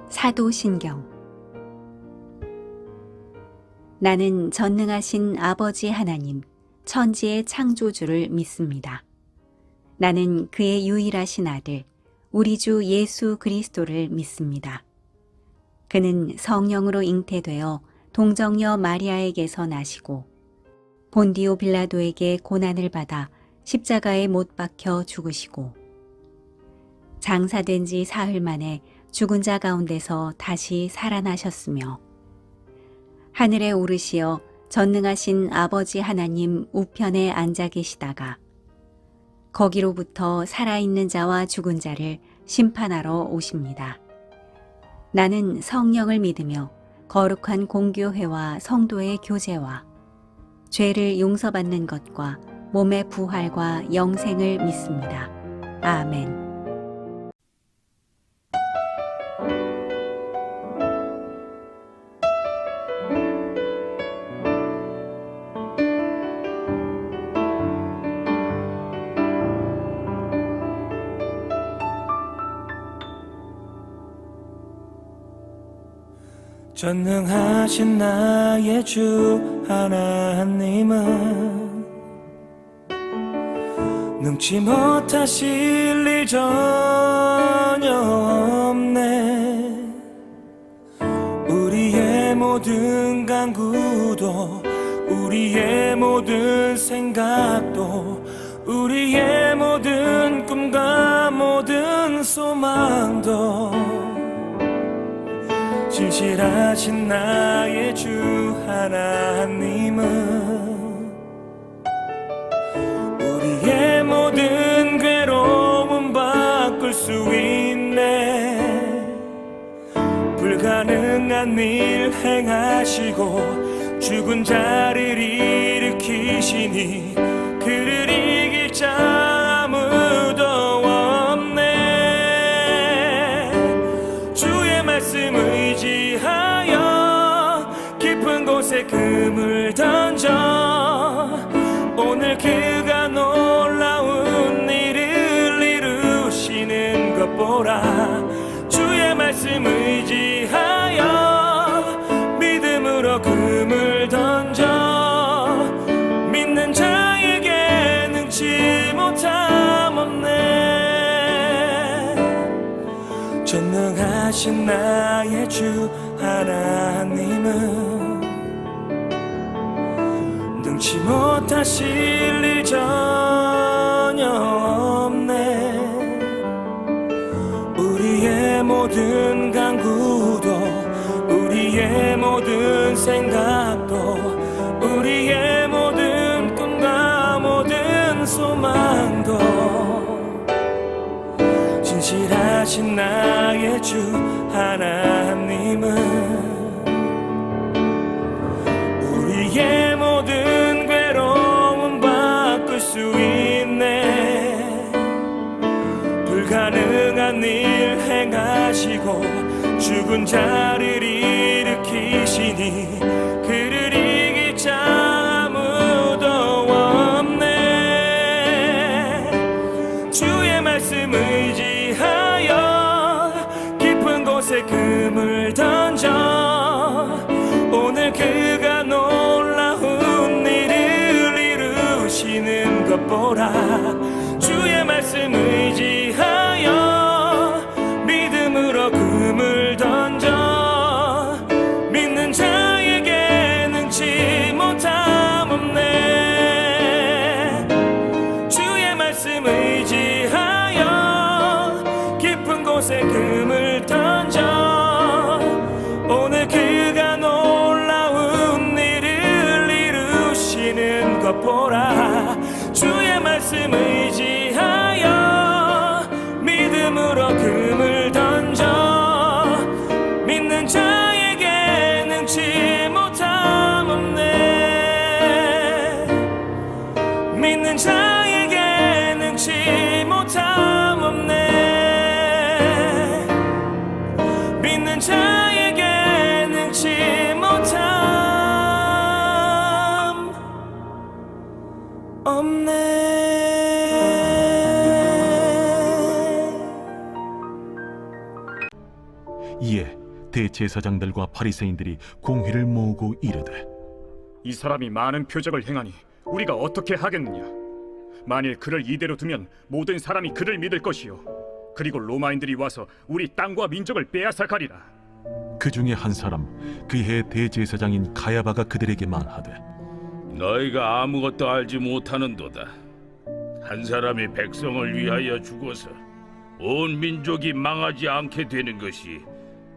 사도신경. 나는 전능하신 아버지 하나님, 천지의 창조주를 믿습니다. 나는 그의 유일하신 아들, 우리 주 예수 그리스도를 믿습니다. 그는 성령으로 잉태되어 동정녀 마리아에게서 나시고 본디오 빌라도에게 고난을 받아 십자가에 못 박혀 죽으시고 장사된 지 사흘 만에 죽은 자 가운데서 다시 살아나셨으며 하늘에 오르시어 전능하신 아버지 하나님 우편에 앉아 계시다가 거기로부터 살아있는 자와 죽은 자를 심판하러 오십니다. 나는 성령을 믿으며 거룩한 공교회와 성도의 교제와 죄를 용서받는 것과 몸의 부활과 영생을 믿습니다. 아멘. 전능하신 나의 주 하나님은 능치 못하실 일 전혀 없네. 우리의 모든 간구도 우리의 모든 생각도 우리의 모든 꿈과 모든 소망도 진실하신 나의 주 하나님은 우리의 모든 괴로움 바꿀 수 있네. 불가능한 일 행하시고 죽은 자를 일으키시니 그를 이길 자 아무도 없네. 주의 말씀 의지하여 깊은 곳에 금을 던져 오늘 그가 놀라운 일을 이루시는 것 보라. 주의 말씀 의지하여 믿음으로 금을 던져 믿는 자에게 능치 못함 없네. 전능하신 나의 주 하나님은 능치 못하실 일 전혀 없네. 우리의 모든 간구도 우리의 모든 생각도 우리의 모든 꿈과 모든 소망도 진실하신 나의 주 하나님은 우리의 모든 괴로움 바꿀 수 있네. 불가능한 일 행하시고 죽은 자를 일으키시니 그를 이길 자 아무도 없네. 주의 말씀 의지하여 깊은 곳에 금을 던져 오늘 그가 놀라운 일을 이루시는 것 보라. 주의 말씀 의지하여 믿음으로 금을 던져 믿는 자에게 능치 못함 없네. 주의 말씀 의지하여 깊은 곳에 금을 던져 오늘 그가 놀라운 일을 이루시는 것 보라. 주의 말씀 의지하여 믿음으로 금을 던져 믿는 자에게 능치 못함 없네. 믿는 자에게 능치 못함 없네. 믿는 자에게 능치 못함 없네. 이에 대제사장들과 바리새인들이 공회를 모으고 이르되, 이 사람이 많은 표적을 행하니 우리가 어떻게 하겠느냐? 만일 그를 이대로 두면 모든 사람이 그를 믿을 것이요, 그리고 로마인들이 와서 우리 땅과 민족을 빼앗아 가리라. 그 중에 한 사람 그해 대제사장인 가야바가 그들에게 말하되, 너희가 아무것도 알지 못하는도다. 한 사람이 백성을 위하여 죽어서 온 민족이 망하지 않게 되는 것이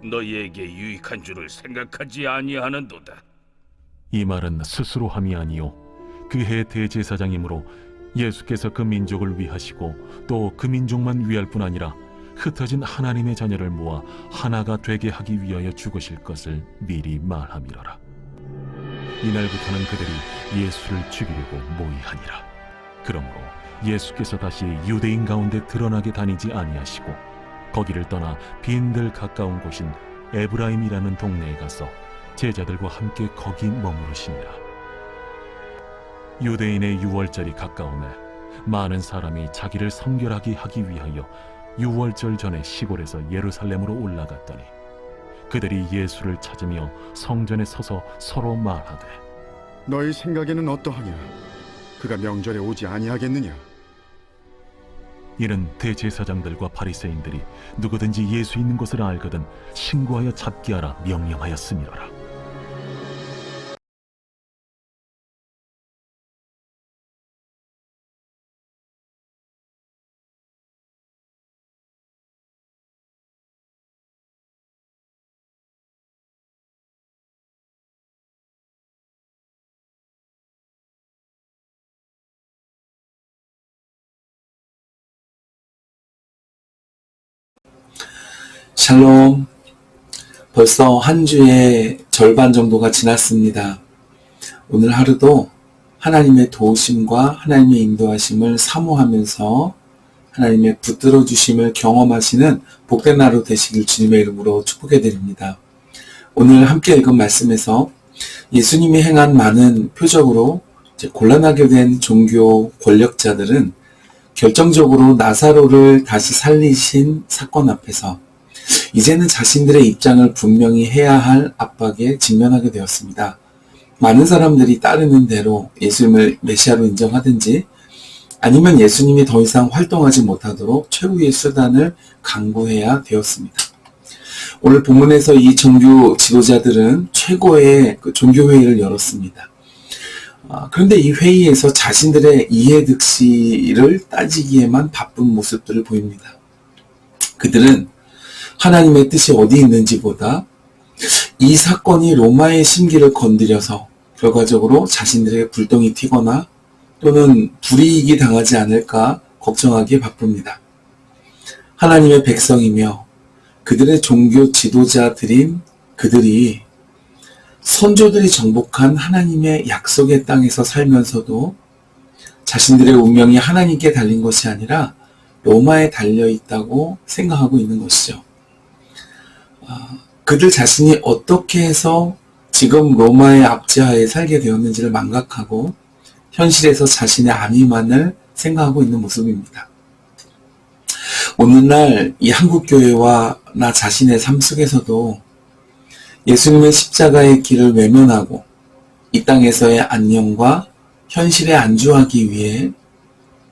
너희에게 유익한 줄을 생각하지 아니하는도다. 이 말은 스스로 함이 아니요 그해 대제사장이므로 예수께서 그 민족을 위하시고 또 그 민족만 위할 뿐 아니라 흩어진 하나님의 자녀를 모아 하나가 되게 하기 위하여 죽으실 것을 미리 말함이로라. 이날부터는 그들이 예수를 죽이려고 모의하니라. 그러므로 예수께서 다시 유대인 가운데 드러나게 다니지 아니하시고 거기를 떠나 빈들 가까운 곳인 에브라임이라는 동네에 가서 제자들과 함께 거기 머무르시니라. 유대인의 유월절이 가까우매 많은 사람이 자기를 성결하게 하기 위하여 유월절 전에 시골에서 예루살렘으로 올라갔더니 그들이 예수를 찾으며 성전에 서서 서로 말하되, 너희 생각에는 어떠하냐? 그가 명절에 오지 아니하겠느냐? 이는 대제사장들과 바리새인들이 누구든지 예수 있는 것을 알거든 신고하여 잡게 하라 명령하였음이로라. 샬롬. 벌써 한 주의 절반 정도가 지났습니다. 오늘 하루도 하나님의 도우심과 하나님의 인도하심을 사모하면서 하나님의 붙들어 주심을 경험하시는 복된 하루 되시길 주님의 이름으로 축복해 드립니다. 오늘 함께 읽은 말씀에서 예수님이 행한 많은 표적으로 곤란하게 된 종교 권력자들은 결정적으로 나사로를 다시 살리신 사건 앞에서 이제는 자신들의 입장을 분명히 해야 할 압박에 직면하게 되었습니다. 많은 사람들이 따르는 대로 예수님을 메시아로 인정하든지 아니면 예수님이 더 이상 활동하지 못하도록 최후의 수단을 강구해야 되었습니다. 오늘 본문에서 이 종교 지도자들은 최고의 종교회의를 열었습니다. 그런데 이 회의에서 자신들의 이해득실을 따지기에만 바쁜 모습들을 보입니다. 그들은 하나님의 뜻이 어디 있는지보다 이 사건이 로마의 심기를 건드려서 결과적으로 자신들에게 불똥이 튀거나 또는 불이익이 당하지 않을까 걱정하기에 바쁩니다. 하나님의 백성이며 그들의 종교 지도자들인 그들이 선조들이 정복한 하나님의 약속의 땅에서 살면서도 자신들의 운명이 하나님께 달린 것이 아니라 로마에 달려있다고 생각하고 있는 것이죠. 그들 자신이 어떻게 해서 지금 로마의 압제하에 살게 되었는지를 망각하고 현실에서 자신의 안위만을 생각하고 있는 모습입니다. 오늘날 이 한국교회와 나 자신의 삶 속에서도 예수님의 십자가의 길을 외면하고 이 땅에서의 안녕과 현실에 안주하기 위해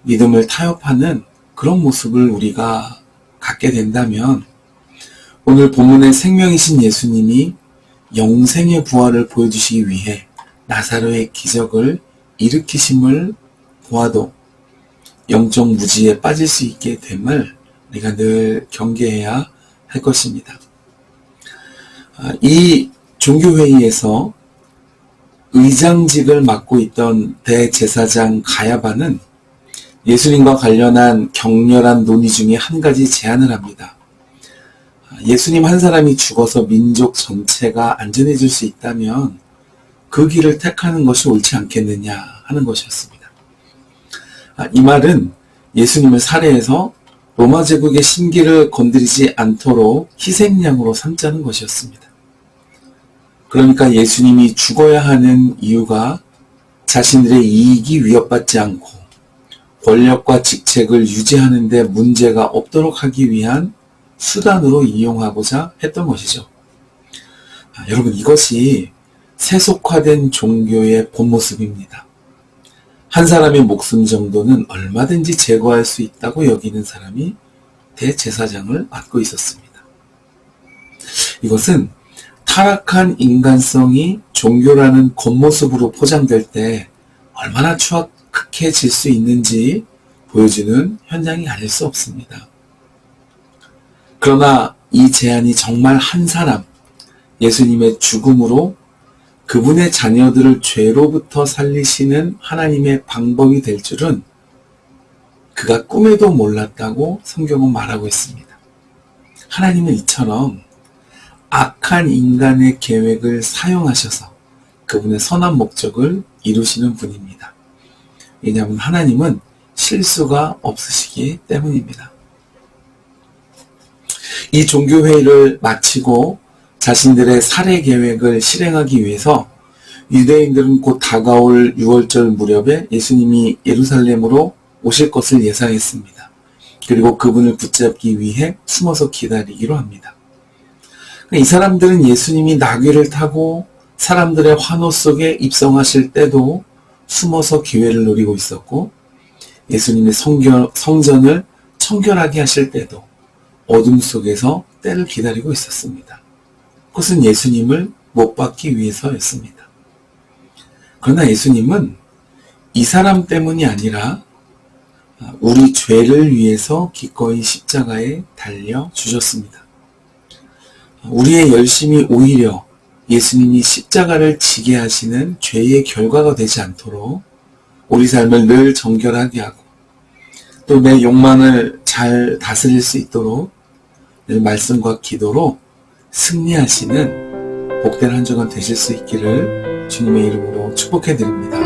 믿음을 타협하는 그런 모습을 우리가 갖게 된다면 오늘 본문의 생명이신 예수님이 영생의 부활을 보여주시기 위해 나사로의 기적을 일으키심을 보아도 영적 무지에 빠질 수 있게 됨을 우리가 늘 경계해야 할 것입니다. 이 종교회의에서 의장직을 맡고 있던 대제사장 가야바는 예수님과 관련한 격렬한 논의 중에 한 가지 제안을 합니다. 예수님 한 사람이 죽어서 민족 전체가 안전해질 수 있다면 그 길을 택하는 것이 옳지 않겠느냐 하는 것이었습니다. 이 말은 예수님을 살해해서 로마 제국의 심기를 건드리지 않도록 희생양으로 삼자는 것이었습니다. 그러니까 예수님이 죽어야 하는 이유가 자신들의 이익이 위협받지 않고 권력과 직책을 유지하는 데 문제가 없도록 하기 위한 수단으로 이용하고자 했던 것이죠. 여러분, 이것이 세속화된 종교의 본 모습입니다. 한 사람의 목숨 정도는 얼마든지 제거할 수 있다고 여기는 사람이 대제사장을 맡고 있었습니다. 이것은 타락한 인간성이 종교라는 겉모습으로 포장될 때 얼마나 추악해질 수 있는지 보여주는 현장이 아닐 수 없습니다. 그러나 이 제안이 정말 한 사람, 예수님의 죽음으로 그분의 자녀들을 죄로부터 살리시는 하나님의 방법이 될 줄은 그가 꿈에도 몰랐다고 성경은 말하고 있습니다. 하나님은 이처럼 악한 인간의 계획을 사용하셔서 그분의 선한 목적을 이루시는 분입니다. 왜냐하면 하나님은 실수가 없으시기 때문입니다. 이 종교회의를 마치고 자신들의 살해 계획을 실행하기 위해서 유대인들은 곧 다가올 6월절 무렵에 예수님이 예루살렘으로 오실 것을 예상했습니다. 그리고 그분을 붙잡기 위해 숨어서 기다리기로 합니다. 이 사람들은 예수님이 나귀를 타고 사람들의 환호 속에 입성하실 때도 숨어서 기회를 노리고 있었고, 예수님의 성전을 청결하게 하실 때도 어둠 속에서 때를 기다리고 있었습니다. 그것은 예수님을 못 박기 위해서였습니다. 그러나 예수님은 이 사람 때문이 아니라 우리 죄를 위해서 기꺼이 십자가에 달려 주셨습니다. 우리의 열심이 오히려 예수님이 십자가를 지게 하시는 죄의 결과가 되지 않도록 우리 삶을 늘 정결하게 하고 또 내 욕망을 잘 다스릴 수 있도록 늘 말씀과 기도로 승리하시는 복된 한 주간 되실 수 있기를 주님의 이름으로 축복해 드립니다.